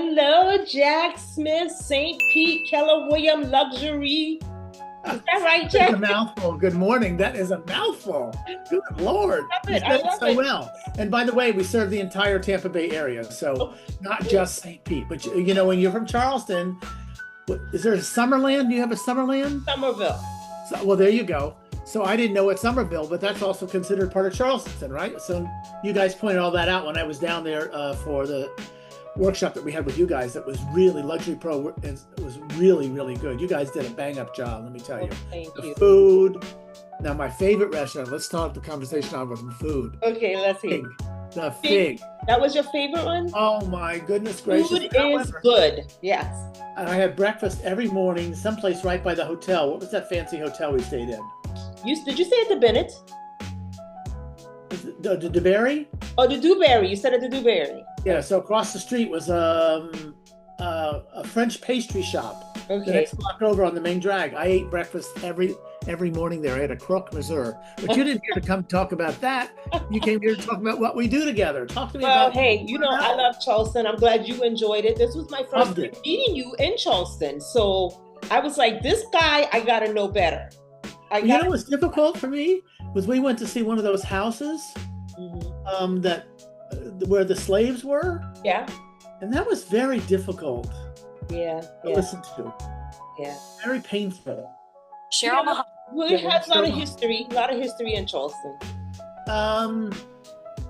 Hello, Jac Smith, St. Pete, Keller William Luxury. Is that right, That's a Jac? mouthful. Good morning. That is a mouthful. Good Lord. I love You it. I said it love so it. well. And by the way, we serve the entire Tampa Bay area. So Oh, not just St. Pete, but when you're from Charleston, is there a Summerland? Do you have a Summerland? Somerville. So, well, there you go. So I didn't know it's Somerville, but that's also considered part of Charleston, right? So you guys pointed all that out when I was down there for the workshop that we had with you guys. That was really Luxury Pro. It was really, really good. You guys did a bang up job, let me tell Oh, you. thank The you. food. Now, my favorite restaurant. Let's start the conversation on with food. Okay, let's see. Fig. The Fig. That was your favorite one? Oh my goodness gracious! Food is However, good. Yes. and I had breakfast every morning, someplace right by the hotel. What was that fancy hotel we stayed in? Did you say at the Bennett? Was it the DeBerry? Oh, the Dewberry. You said at the Dewberry. Yeah. So across the street was a French pastry shop. The Okay. next block over on the main drag. I ate breakfast every morning there. I had a croque monsieur. But you didn't here to come talk about that. You came here to talk about what we do together. Talk to me Well, about. hey, I love Charleston. I'm glad you enjoyed it. This was my first Loved time it. meeting you in Charleston. So I was like, this guy, I got to know better. You know what's difficult for me was we went to see one of those houses Mhm. that where the slaves were, Yeah, and that was very difficult yeah, to yeah, listen to. yeah. Very painful. Cheryl Mahal. Well, it Yeah, has a sure. lot of history in Charleston.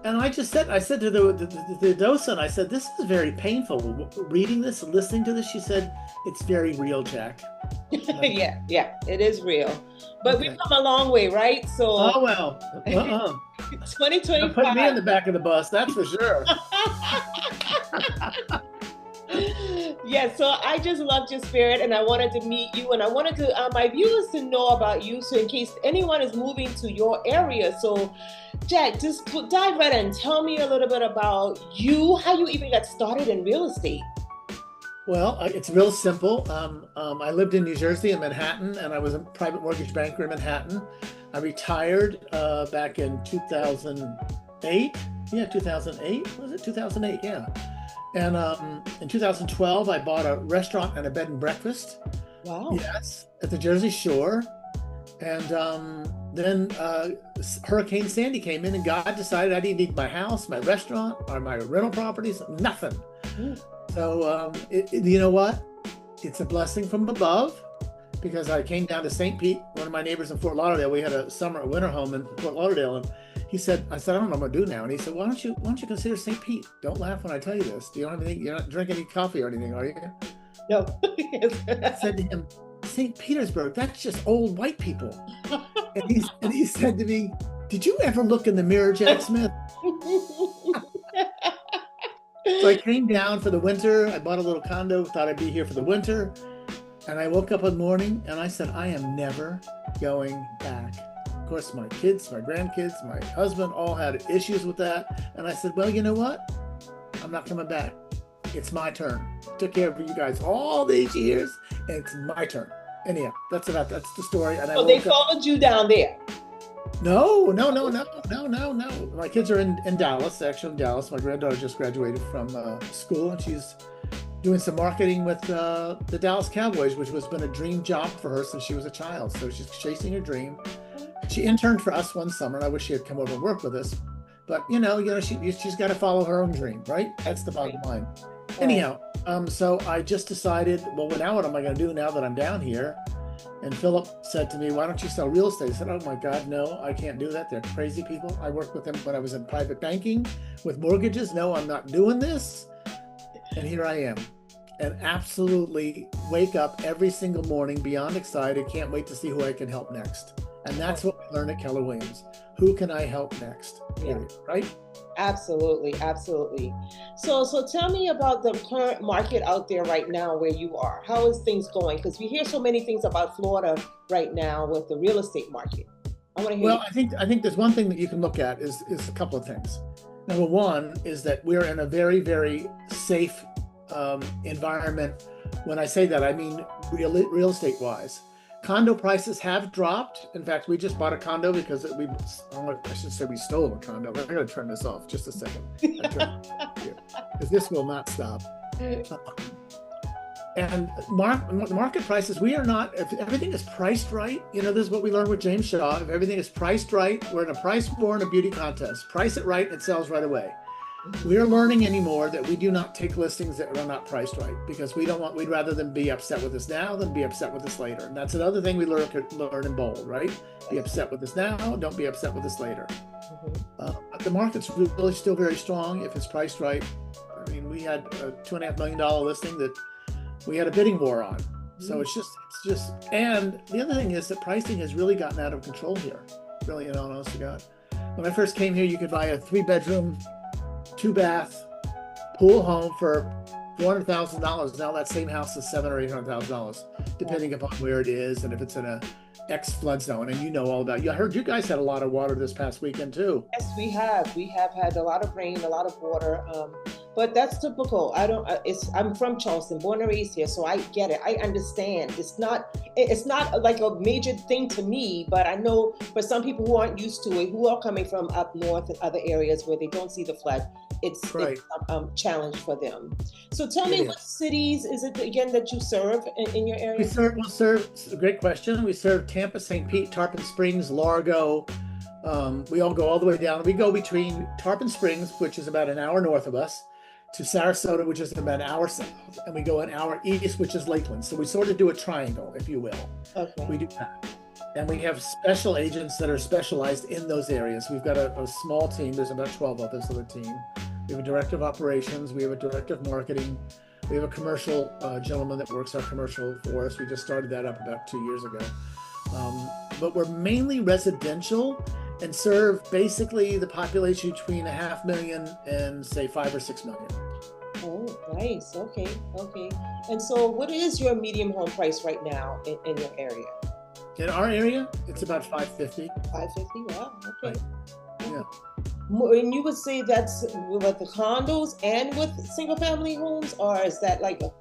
And I said to the docent, I said, this is very painful. Reading this, listening to this, she said, it's very real, Jack. Yeah, it is real. But Okay. we've come a long way, right? So Oh, well. Don't put me in 2025. the back of the bus, that's for sure. Yeah, so I just loved your spirit and I wanted to meet you and I wanted to my viewers to know about you, so in case anyone is moving to your area. So Jack, just dive right in. Tell me a little bit about you, how you even got started in real estate. Well, it's real simple. I lived in New Jersey in Manhattan, and I was a private mortgage banker in Manhattan. I retired back in 2008. Yeah, 2008. Was it 2008? Yeah. And in 2012, I bought a restaurant and a bed and breakfast. Wow. Yes, at the Jersey Shore. And then Hurricane Sandy came in, and God decided I didn't need my house, my restaurant, or my rental properties, nothing. Mm. So you know what? It's a blessing from above, because I came down to St. Pete. One of my neighbors in Fort Lauderdale, we had a winter home in Fort Lauderdale, and I said, I don't know what I'm gonna do now. And he said, why don't you consider St. Pete? Don't laugh when I tell you this. You're not drinking any coffee or anything, are you? No. I said to him, St. Petersburg, that's just old white people. And he said to me, did you ever look in the mirror, Jac Smith? So I came down for the winter. I bought a little condo, thought I'd be here for the winter. And I woke up one morning and I said, I am never going back. Of course, my kids, my grandkids, my husband all had issues with that. And I said, well, you know what? I'm not coming back. It's my turn. Took care of you guys all these years, and it's my turn. Anyhow, that's the story. And So they followed you down there. No. My kids are in Dallas, actually in Dallas. My granddaughter just graduated from school, and she's doing some marketing with the Dallas Cowboys, which has been a dream job for her since she was a child. So she's chasing her dream. She interned for us one summer, and I wish she had come over and worked with us. But she's got to follow her own dream, right? That's the bottom line. Anyhow, so I just decided, well, now what am I going to do now that I'm down here? And Philip said to me, why don't you sell real estate? I said, oh my God, no, I can't do that. They're crazy people. I worked with them when I was in private banking with mortgages. No, I'm not doing this. And here I am. And absolutely wake up every single morning beyond excited. Can't wait to see who I can help next. And that's what we learned at Keller Williams. Who can I help next? Period, right? Absolutely. So tell me about the current market out there right now where you are. How is things going? Because we hear so many things about Florida right now with the real estate market. I want to hear. Well, I think there's one thing that you can look at is a couple of things. Number one is that we're in a very, very safe environment. When I say that, I mean real estate wise. Condo prices have dropped. In fact, we just bought a condo because I should say we stole a condo. I'm going to turn this off just a second. Because this will not stop. And market prices, we are not, if everything is priced right, you know, this is what we learned with James Shaw. If everything is priced right, we're in a price war in a beauty contest. Price it right, it sells right away. We are learning anymore that we do not take listings that are not priced right, because we'd rather them be upset with us now than be upset with us later. And that's another thing we learn in bold, right? Be upset with us now, don't be upset with us later. But the market's really still very strong if it's priced right. I mean, we had a $2.5 million listing that we had a bidding war on. So it's just, and the other thing is that pricing has really gotten out of control here, really, in all honesty, God. When I first came here, you could buy a 3-bedroom, 2-bath pool home for $400,000. Now that same house is $700,000 or $800,000, depending upon where it is and if it's in a X flood zone. And you know all about. I heard you guys had a lot of water this past weekend too. Yes, we have. We have had a lot of rain, a lot of water. But that's typical. I'm from Charleston, born and raised here, so I get it. I understand. It's not like a major thing to me, but I know for some people who aren't used to it, who are coming from up north and other areas where they don't see the flood, it's a challenge for them. So tell me, what cities is it again that you serve in your area? We'll serve, a great question. We serve Tampa, St. Pete, Tarpon Springs, Largo. We all go all the way down. We go between Tarpon Springs, which is about an hour north of us, to Sarasota, which is about an hour south, and we go an hour east, which is Lakeland. So we sort of do a triangle, if you will. Okay. We do that. And we have special agents that are specialized in those areas. We've got a small team. There's about 12 of us on the team. We have a director of operations. We have a director of marketing. We have a commercial gentleman that works our commercial for us. We just started that up about 2 years ago. But we're mainly residential and serve basically the population between 500,000 and say 5 or 6 million. Oh, nice. Okay. And so what is your medium home price right now in your area? In our area, it's about $550. $550, wow, okay. Right. Yeah. And you would say that's with the condos and with single family homes, or is that like a...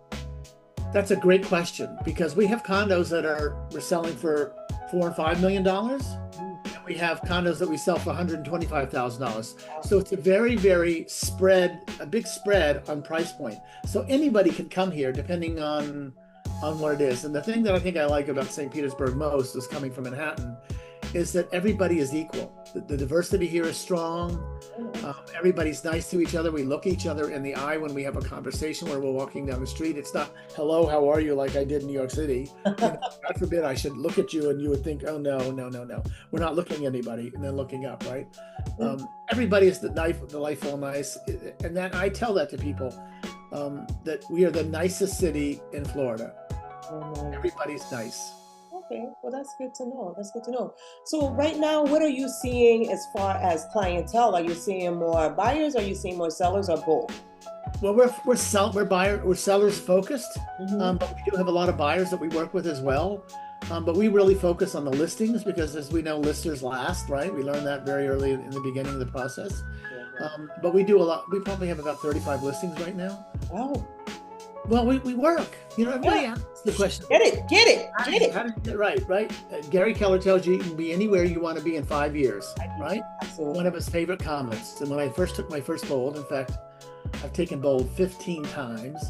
That's a great question, because we have condos that we're selling for $4 and $5 million. We have condos that we sell for $125,000. So it's a very, very big spread on price point. So anybody can come here depending on what it is. And the thing that I think I like about St. Petersburg most, is coming from Manhattan, is that everybody is equal. The diversity here is strong. Everybody's nice to each other. We look each other in the eye when we have a conversation where we're walking down the street. It's not, hello, how are you, like I did in New York City. God forbid I should look at you and you would think, oh, no. We're not looking at anybody and then looking up, right? Everybody is delightful, nice. And that I tell that to people, that we are the nicest city in Florida. Everybody's nice. Okay, well, that's good to know. So right now, what are you seeing as far as clientele? Are you seeing more buyers? Are you seeing more sellers, or both? Well, we're sellers focused, but we do have a lot of buyers that we work with as well. But we really focus on the listings, because as we know, listers last, right? We learned that very early in the beginning of the process. But we do a lot. We probably have about 35 listings right now. Oh. Well, we work. You know, everybody asks the question. Get it. How did you get it right? Gary Keller tells you can be anywhere you want to be in 5 years, right? Absolutely. One of his favorite comments. And when I first took my first bold, in fact, I've taken bold 15 times.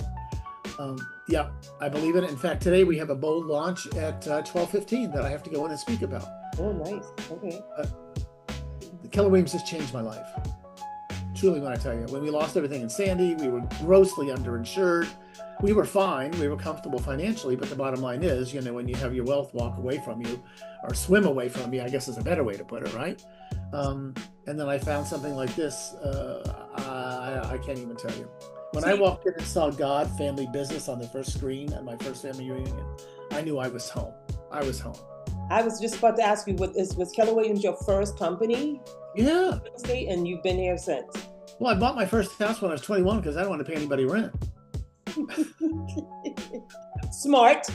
Yeah, I believe it. In fact, today we have a bold launch at 12:15 that I have to go in and speak about. Oh, nice. Okay. Keller Williams has changed my life. Truly, when I tell you, when we lost everything in Sandy, we were grossly underinsured. We were fine. We were comfortable financially, but the bottom line is, you know, when you have your wealth walk away from you, or swim away from you, I guess is a better way to put it, right? And then I found something like this. I can't even tell you. When I walked in and saw God, Family Business on the first screen at my first family reunion, I knew I was home. I was just about to ask you, was Keller Williams your first company? Yeah. And you've been here since? Well, I bought my first house when I was 21 because I don't want to pay anybody rent. Smart.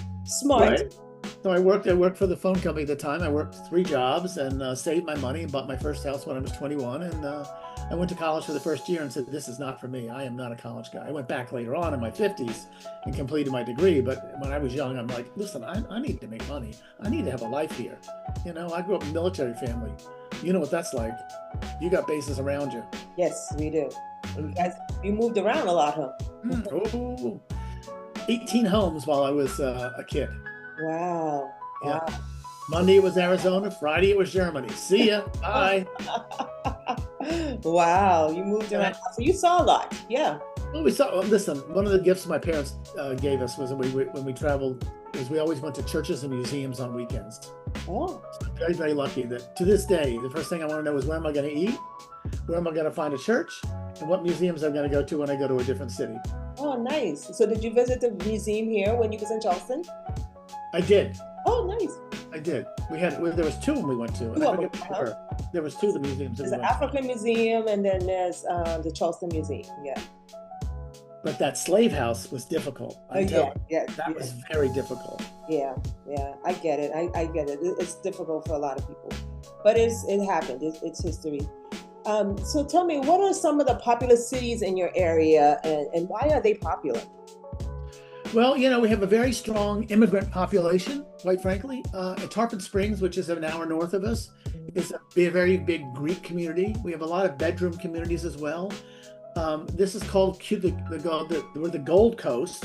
Right? So I worked for the phone company at the time. I worked 3 jobs and saved my money and bought my first house when I was 21. And I went to college for the first year and said, this is not for me. I am not a college guy. I went back later on in my 50s and completed my degree. But when I was young, I'm like, listen, I need to make money. I need to have a life here. You know, I grew up in a military family. You know what that's like. You got bases around you. Yes, we do. You moved around a lot, huh? Oh, 18 homes while I was a kid. Wow. Yeah. Wow. Monday it was Arizona, Friday it was Germany. See ya. Bye. Wow, you moved around. So you saw a lot. Yeah. Well, listen, one of the gifts my parents gave us was when we traveled, is we always went to churches and museums on weekends. Oh. So I'm very, very lucky that to this day, the first thing I want to know is where am I going to eat? Where am I going to find a church? And what museums I'm going to go to when I go to a different city. Oh, nice. So did you visit the museum here when you was in Charleston? I did. Oh, nice. I did. There was two when we went to. And I forget where. There was two of the museums. There's the African Museum and then there's the Charleston Museum. Yeah. But that slave house was difficult. That was very difficult. Yeah, I get it. I get it. It's difficult for a lot of people, but it happened. It's history. So tell me, what are some of the popular cities in your area, and why are they popular? Well, we have a very strong immigrant population, quite frankly. Tarpon Springs, which is an hour north of us, is a very big Greek community. We have a lot of bedroom communities as well. This is called we're the Gold Coast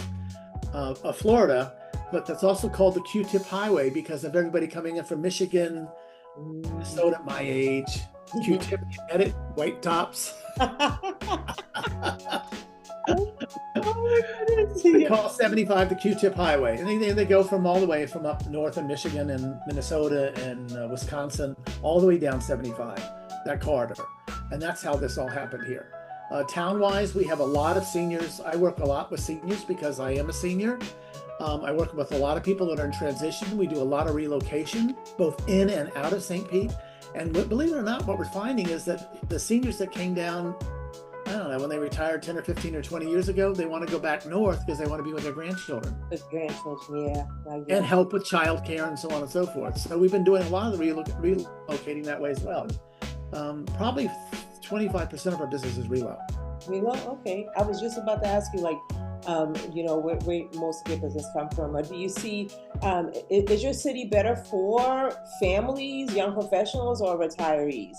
of Florida, but that's also called the Q-tip highway because of everybody coming in from Michigan, Minnesota at my age. Q-tip, get it? White tops. Oh my goodness. We call 75 the Q-tip highway, and they go from all the way from up north in Michigan and Minnesota and Wisconsin, all the way down 75, that corridor, and that's how this all happened here. Town-wise, we have a lot of seniors. I work a lot with seniors because I am a senior. I work with a lot of people that are in transition. We do a lot of relocation, both in and out of St. Pete. And believe it or not, what we're finding is that the seniors that came down, I don't know, when they retired 10 or 15 or 20 years ago, they want to go back north because they want to be with their grandchildren. With grandchildren, yeah. And help with childcare and so on and so forth. So we've been doing a lot of the relocating that way as well. Probably 25% of our business is relo. Relo, okay. I was just about to ask you, where most of your business come from, or do you see, is your city better for families, young professionals, or retirees?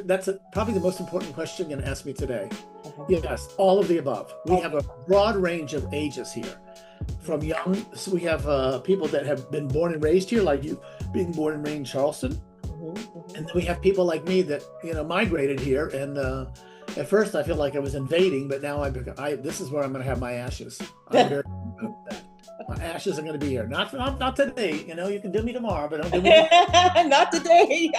That's probably the most important question you're going to ask me today. Yes, all of the above. We have a broad range of ages here. From young, so we have people that have been born and raised here, like you, being born and raised in Charleston. And then we have people like me that migrated here, and at first I feel like I was invading, but now this is where I'm going to have my ashes. My ashes are going to be here. Not today. You can do me tomorrow, but don't do me not today.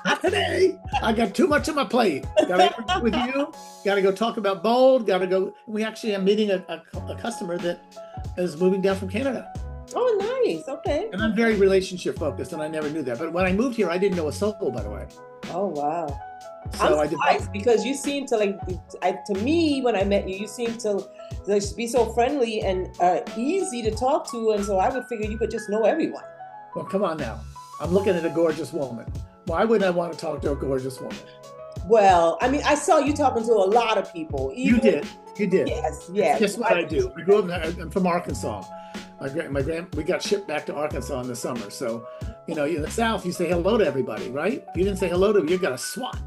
Not today. I got too much on my plate. Got to interview with you. Got to go talk about Bold. Got to go. We actually are meeting a customer that is moving down from Canada. Oh, nice. Okay. And I'm very relationship focused, and I never knew that. But when I moved here, I didn't know a soul, by the way. Oh, wow. So I'm surprised because you seem to to me, when I met you, you seem to be so friendly and easy to talk to. And so I would figure you could just know everyone. Well, come on now. I'm looking at a gorgeous woman. Why wouldn't I want to talk to a gorgeous woman? Well, I mean, I saw you talking to a lot of people. You did. Yes. That's what I do. I grew up, I'm from Arkansas. We got shipped back to Arkansas in the summer. So, in the South, you say hello to everybody, right? If you didn't say hello to them, you got a SWAT.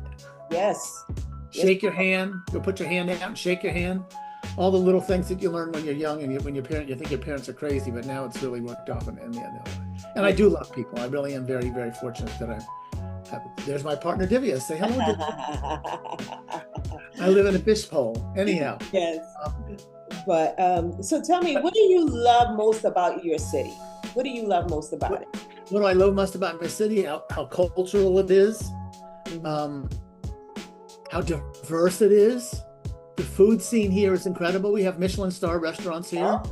Yes. Shake your hand. Go put your hand out and shake your hand. All the little things that you learn when you're young and when you think your parents are crazy, but now it's really worked off in the end. And I do love people. I really am very, very fortunate that there's my partner, Divya. Say hello, Divya. I live in a fishbowl. Anyhow. Yes. But so tell me, what do you love most about your city? What do you love most about it? What do I love most about my city? How cultural it is. How diverse it is. The food scene here is incredible. We have Michelin star restaurants here.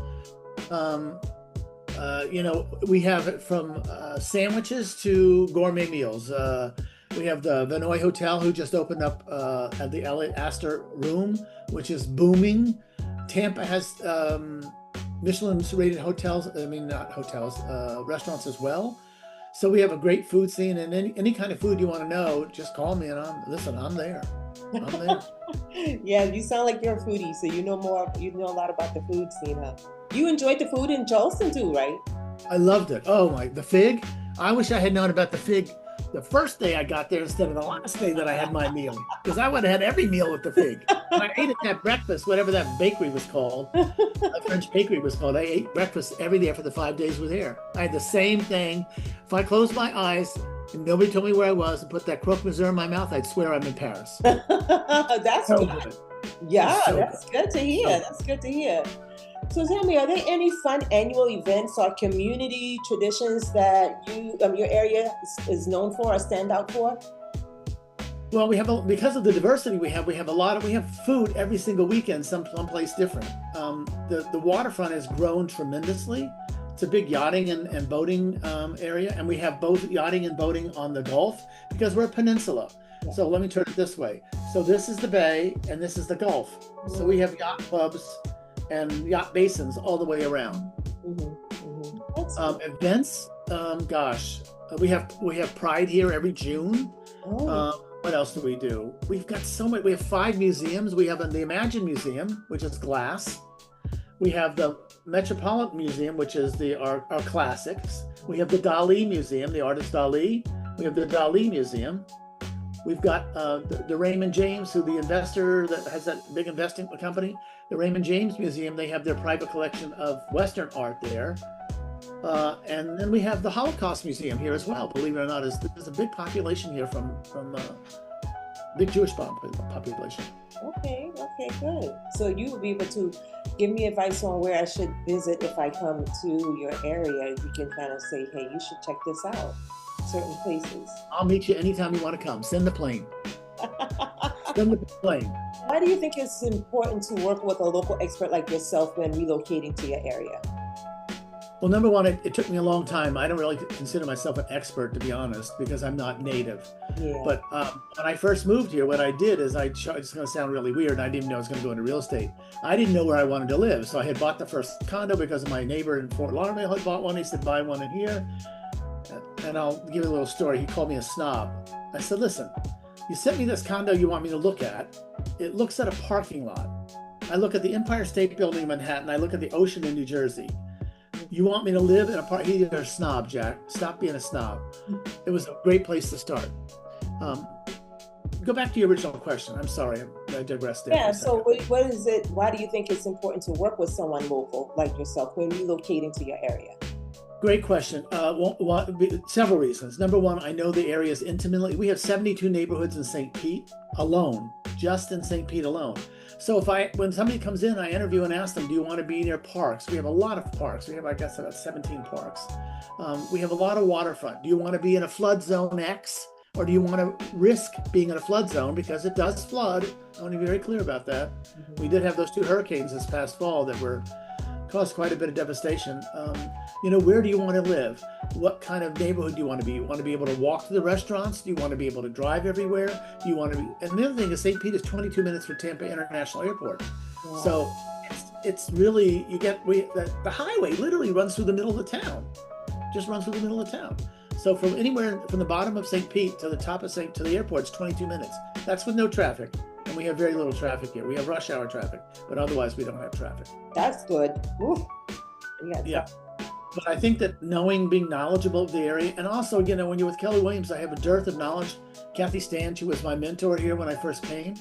We have it from sandwiches to gourmet meals. We have the Vinoy Hotel, who just opened up at the Elliott Astor Room, which is booming. Tampa has Michelin-rated restaurants as well. So we have a great food scene, and any kind of food you want to know, just call me, and I'm there. Yeah, you sound like you're a foodie, so you know a lot about the food scene, huh? You enjoyed the food in Charleston too, right? I loved it. Oh the fig. I wish I had known about the fig the first day I got there instead of the last day that I had my meal, because I would have had every meal with the fig. And I ate at that breakfast, whatever that bakery was called, a French bakery was called. I ate breakfast every day for the 5 days we were there. I had the same thing. If I closed my eyes and nobody told me where I was and put that croque monsieur in my mouth, I'd swear I'm in Paris. That's So good. good. Yeah, So that's good to hear. So That's good to hear. So tell me, are there any fun annual events or community traditions that your area is known for or stand out for? Well, because of the diversity we have we have food every single weekend, someplace different. The waterfront has grown tremendously. It's a big yachting and boating area, and we have both yachting and boating on the Gulf because we're a peninsula. Yeah. So let me turn it this way. So this is the bay and this is the Gulf. So we have yacht clubs and yacht basins all the way around. Events, we have Pride here every June. What else do we do? We've got so many. We have 5 museums. We have the Imagine Museum, which is glass. We have the Metropolitan Museum, which is our classics. We have the Dali Museum, the artist Dali. We have the Dali Museum. We've got the Raymond James, who the investor that has that big investing company, the Raymond James Museum. They have their private collection of Western art there. And then we have the Holocaust Museum here as well. Believe it or not, there's a big population here from big Jewish population. Okay, good. So you will be able to give me advice on where I should visit if I come to your area. You can kind of say, hey, you should check this out. Certain places. I'll meet you anytime you want to come. Send the plane. Send the plane. Why do you think it's important to work with a local expert like yourself when relocating to your area? Well, number one, it took me a long time. I don't really consider myself an expert, to be honest, because I'm not native. Yeah. But when I first moved here, what I did is it's going to sound really weird, and I didn't even know I was going to go into real estate. I didn't know where I wanted to live. So I had bought the first condo because of my neighbor in Fort Lauderdale had bought one. He said, buy one in here. And I'll give you a little story. He called me a snob. I said, listen, you sent me this condo you want me to look at. It looks at a parking lot. I look at the Empire State Building in Manhattan. I look at the ocean in New Jersey. You want me to live in a park? You're a snob, Jack. Stop being a snob. It was a great place to start. Go back to your original question. I'm sorry, I digressed there. Yeah, so what is it? Why do you think it's important to work with someone local like yourself when relocating to your area? Great question. Several reasons. Number one, I know the areas intimately. We have 72 neighborhoods in St. Pete alone, just in St. Pete alone. So when somebody comes in, I interview and ask them, do you want to be near parks? We have a lot of parks. We have, I guess, about 17 parks. We have a lot of waterfront. Do you want to be in a flood zone X? Or do you want to risk being in a flood zone? Because it does flood. I want to be very clear about that. We did have those 2 hurricanes this past fall that caused quite a bit of devastation. Where do you want to live? What kind of neighborhood do you want to be? You want to be able to walk to the restaurants? Do you want to be able to drive everywhere? Do you want to be? And the other thing is St. Pete is 22 minutes from Tampa International Airport. Wow. So it's really, the highway literally runs through the middle of the town. Just runs through the middle of town. So from the bottom of St. Pete to the top of to the airport, it's 22 minutes. That's with no traffic. And we have very little traffic here. We have rush hour traffic, but otherwise we don't have traffic. That's good. Ooh. Yeah. But I think that being knowledgeable of the area, and also, when you're with Keller Williams, I have a dearth of knowledge. Kathy Stan, she was my mentor here when I first came,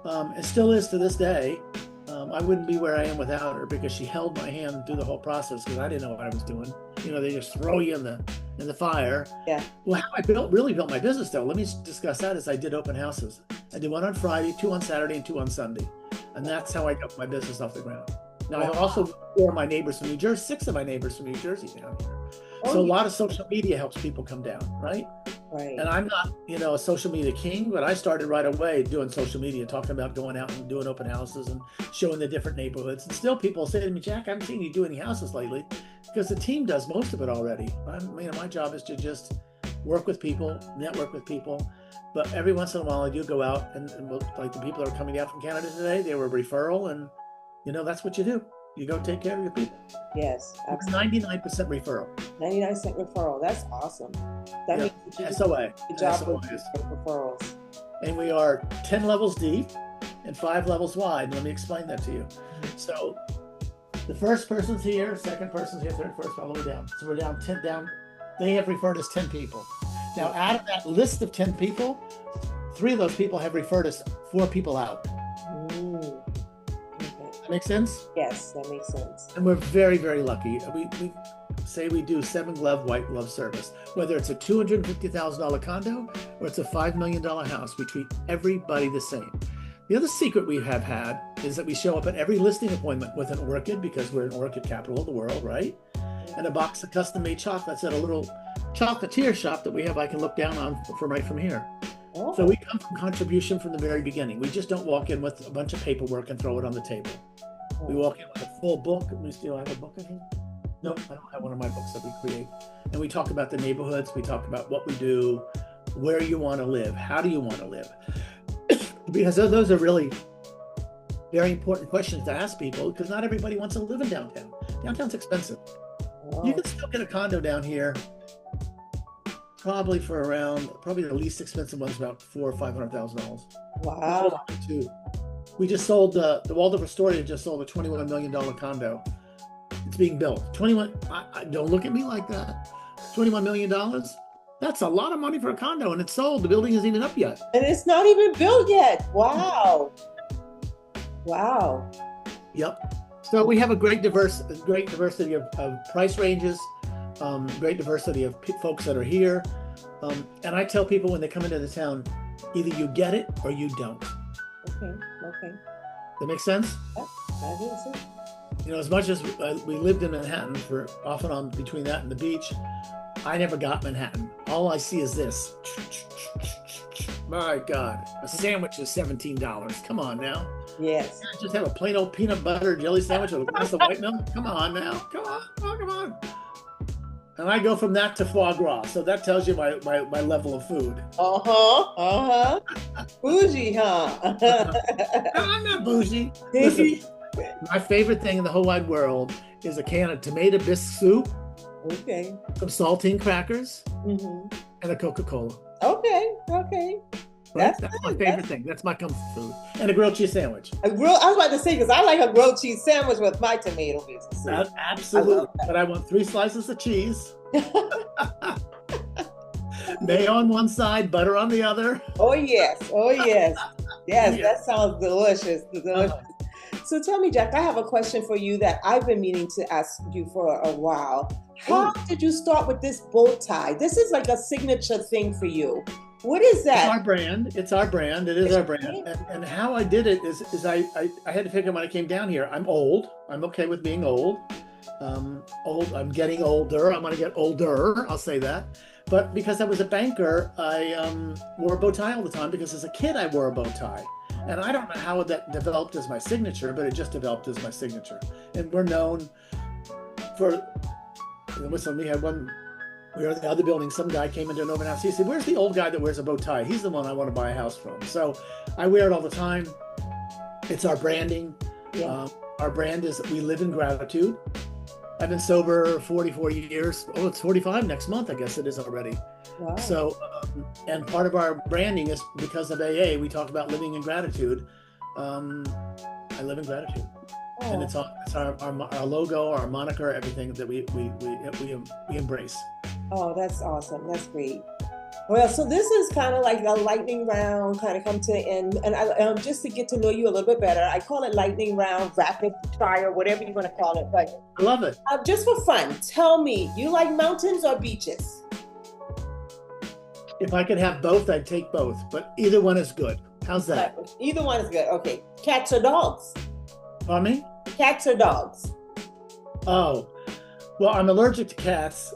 and still is to this day. I wouldn't be where I am without her because she held my hand through the whole process because I didn't know what I was doing. They just throw you in the fire. Yeah. Well, how I really built my business, though, let me discuss that, is I did open houses. I did 1 on Friday, 2 on Saturday, and 2 on Sunday. And that's how I got my business off the ground. Now, I also 4 of my neighbors from New Jersey, 6 of my neighbors from New Jersey down here. So a lot of social media helps people come down, right? Right. And I'm not, a social media king, but I started right away doing social media, talking about going out and doing open houses and showing the different neighborhoods. And still people say to me, Jack, I haven't seen you do any houses lately, because the team does most of it already. My job is to just work with people, network with people. But every once in a while I do go out and like the people that are coming out from Canada today, they were a referral, and that's what you do. You go take care of your people. Yes, absolutely. 99% referral. 99% referral. That's awesome. That means you SOA. Good job with referrals. And we are 10 levels deep and 5 levels wide. Let me explain that to you. So the first person's here, second person's here, third person all the way down. So we're down 10 down. They have referred us 10 people. Now, out of that list of 10 people, 3 of those people have referred us 4 people out. Okay. That make sense? Yes, that makes sense. And we're very, very lucky. We say we do 7-glove, white glove service. Whether it's a $250,000 condo or it's a $5 million house, we treat everybody the same. The other secret we have had is that we show up at every listing appointment with an orchid, because we're an orchid capital of the world, right? And a box of custom-made chocolates at a little chocolatier shop that we have I can look down on from right from here. Oh. So we come from contribution from the very beginning. We just don't walk in with a bunch of paperwork and throw it on the table. Oh. We walk in with a full book. We still have a book in here? Nope, I don't have one of my books that we create. And we talk about the neighborhoods. We talk about what we do, where you want to live, how do you want to live? Because those are really very important questions to ask people, because not everybody wants to live in downtown. Downtown's expensive. Oh. You can still get a condo down here probably for around, probably the least expensive one's about $400,000 or $500,000. Wow. We just sold, the Waldorf Astoria just sold a $21 million condo. It's being built. 21, don't look at me like that. $21 million? That's a lot of money for a condo, and it's sold. The building isn't even up yet. And it's not even built yet. Wow. Wow. Yep. So we have a great diversity of price ranges, great diversity of folks that are here. And I tell people when they come into the town, either you get it or you don't. Okay. That makes sense? Yeah, that makes sense. You know, as much as we lived in Manhattan for off and on between that and the beach, I never got Manhattan. All I see is this. My God, a sandwich is $17. Come on now. Yes. I just have a plain old peanut butter jelly sandwich with a glass of white milk. Come on now. Come on. And I go from that to foie gras. So that tells you my level of food. Bougie, huh? No, I'm not bougie. Listen, my favorite thing in the whole wide world is a can of tomato bisque soup. Okay. Some saltine crackers. And a Coca-Cola. Okay. Right? That's my favorite thing. That's my comfort food. And a grilled cheese sandwich. I was about to say, because I like a grilled cheese sandwich with my tomato bisque soup. Absolutely. But I want 3 slices of cheese. Mayo on one side, butter on the other. Oh, yes. Yes, that sounds delicious. So tell me, Jack, I have a question for you that I've been meaning to ask you for a while. How did you start with this bow tie? This is like a signature thing for you. What is that? It's our brand. It is our brand. And how I did it is I had to figure when I came down here, I'm old. I'm okay with being old. I'm getting older. I'm going to get older. I'll say that. But because I was a banker, I wore a bow tie all the time, because as a kid, I wore a bow tie. And I don't know how that developed as my signature, but it just developed as my signature. And we're known for, listen, we were in the other building, some guy came into an open house. He said, "Where's the old guy that wears a bow tie? He's the one I want to buy a house from." So I wear it all the time. It's our branding. Yeah. Our brand is we live in gratitude. I've been sober 44 years. Oh, it's 45 next month, I guess it is already. Wow. So, and part of our branding is because of AA, we talk about living in gratitude. I live in gratitude. Oh. And it's our logo, our moniker, everything that we embrace. Oh, that's awesome. That's great. Well, so this is kind of like a lightning round, kind of come to an end. And I, just to get to know you a little bit better, I call it lightning round, rapid fire, whatever you want to call it. But I love it. Just for fun, tell me, you like mountains or beaches? If I could have both, I'd take both. But either one is good. How's that? Either one is good. Okay. Cats or dogs? Pardon me? Cats or dogs? Oh, well, I'm allergic to cats.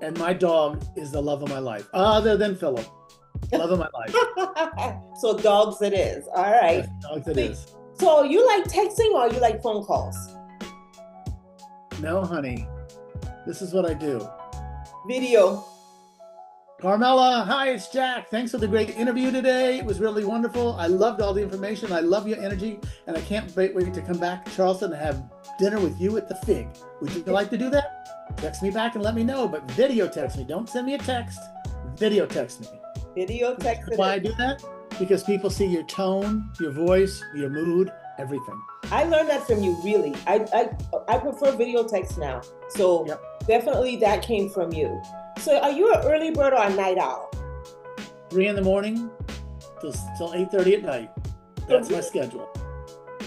And my dog is the love of my life, other than Philip. Love of my life. So dogs it is. All right. Yes, dogs it is. So you like texting or you like phone calls? No, honey. This is what I do. Video. Carmilla, hi, it's Jack. Thanks for the great interview today. It was really wonderful. I loved all the information. I love your energy. And I can't wait to come back to Charleston and have dinner with you at the Fig. Would you like to do that? Text me back and let me know, but video text me. Don't send me a text. Video text me. Video text. Why I do that? Because people see your tone, your voice, your mood, everything. I learned that from you, really. I prefer video text now. So Yep. definitely that came from you. So are you an early bird or a night owl? 3 in the morning till 8:30 at night. That's my schedule.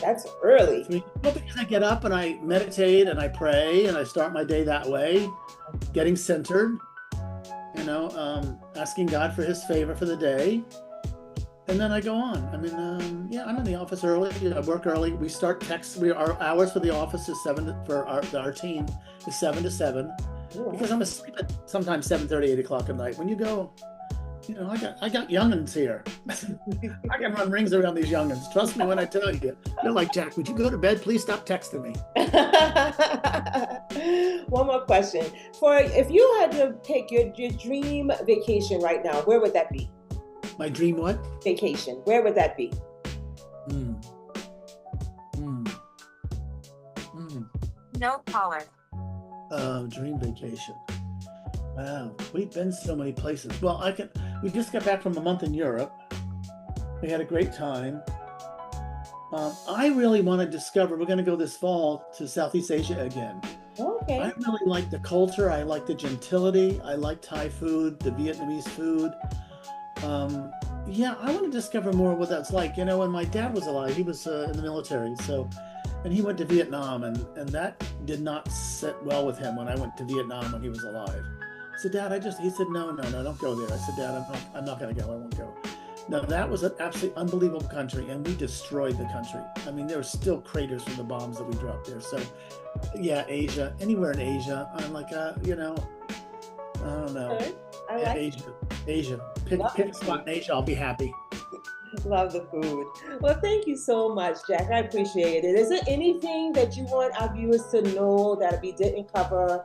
That's early. Well, because I get up and I meditate and I pray and I start my day that way, getting centered, asking God for his favor for the day. And then I go on. I mean, I'm in the office early. I work early. We start our hours for the office is for our team is 7 to 7. Ooh. Because I'm asleep at sometimes 7:30, 8 o'clock at night. When you go, I got young'uns here. I can run rings around these young'uns. Trust me when I tell you. They're like, Jack, would you go to bed? Please stop texting me. One more question. If you had to pick your dream vacation right now, where would that be? My dream what? Vacation. Where would that be? No caller. Dream vacation. Wow, we've been so many places. Well, we just got back from a month in Europe. We had a great time. I really want to discover, we're going to go this fall to Southeast Asia again. Okay. I really like the culture. I like the gentility. I like Thai food, the Vietnamese food. I want to discover more what that's like. When my dad was alive, he was in the military, and he went to Vietnam, and that did not sit well with him when I went to Vietnam when he was alive. I said, Dad, he said, no, don't go there. I said, Dad, I'm not going to go. I won't go. No, that was an absolutely unbelievable country, and we destroyed the country. I mean, there were still craters from the bombs that we dropped there. So, yeah, Asia, anywhere in Asia. I'm like, I don't know. Okay. I like Asia. Pick a spot in Asia. I'll be happy. Love the food. Well, thank you so much, Jack. I appreciate it. Is there anything that you want our viewers to know that we didn't cover?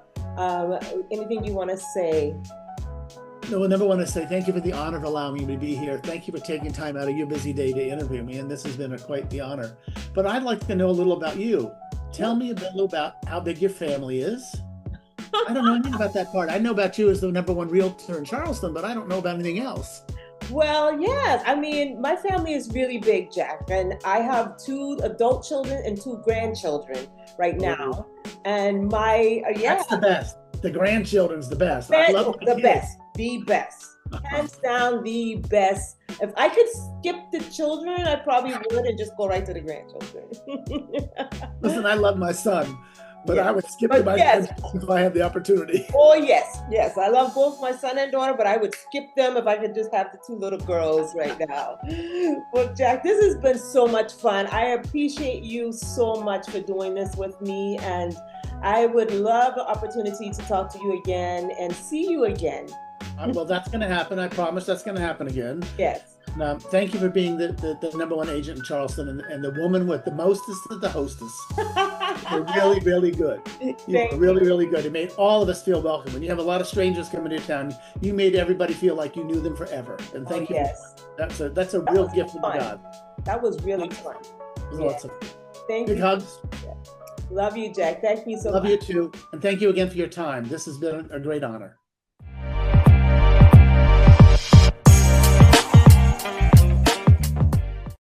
Anything you want to say? No, I never want to say thank you for the honor of allowing me to be here. Thank you for taking time out of your busy day to interview me, and this has been quite the honor. But I'd like to know a little about you. Tell me a little about how big your family is. I don't know anything about that part. I know about you as the #1 realtor in Charleston, but I don't know about anything else. Well, yes. I mean, my family is really big, Jack, and I have 2 adult children and 2 grandchildren right now. And That's the best. The grandchildren's the best. I love the best. Hands down, the best. If I could skip the children, I probably would and just go right to the grandchildren. Listen, I love my son, but I would skip to my grandchildren if I had the opportunity. Oh, yes. I love both my son and daughter, but I would skip them if I could just have the 2 little girls right now. Well, Jack, this has been so much fun. I appreciate you so much for doing this with me, and I would love the opportunity to talk to you again and see you again. Well, that's going to happen. I promise that's going to happen again. Yes. Thank you for being the #1 agent in Charleston and the woman with the mostest of the hostess. You're really, really good. You're really, really good. It made all of us feel welcome. When you have a lot of strangers coming to town, you made everybody feel like you knew them forever. And thank you. Yes. That's a real gift from God. That was really fun. It was awesome. Thank you. Big hugs. Love you, Jack. Thank you so much. Love you too. And thank you again for your time. This has been a great honor.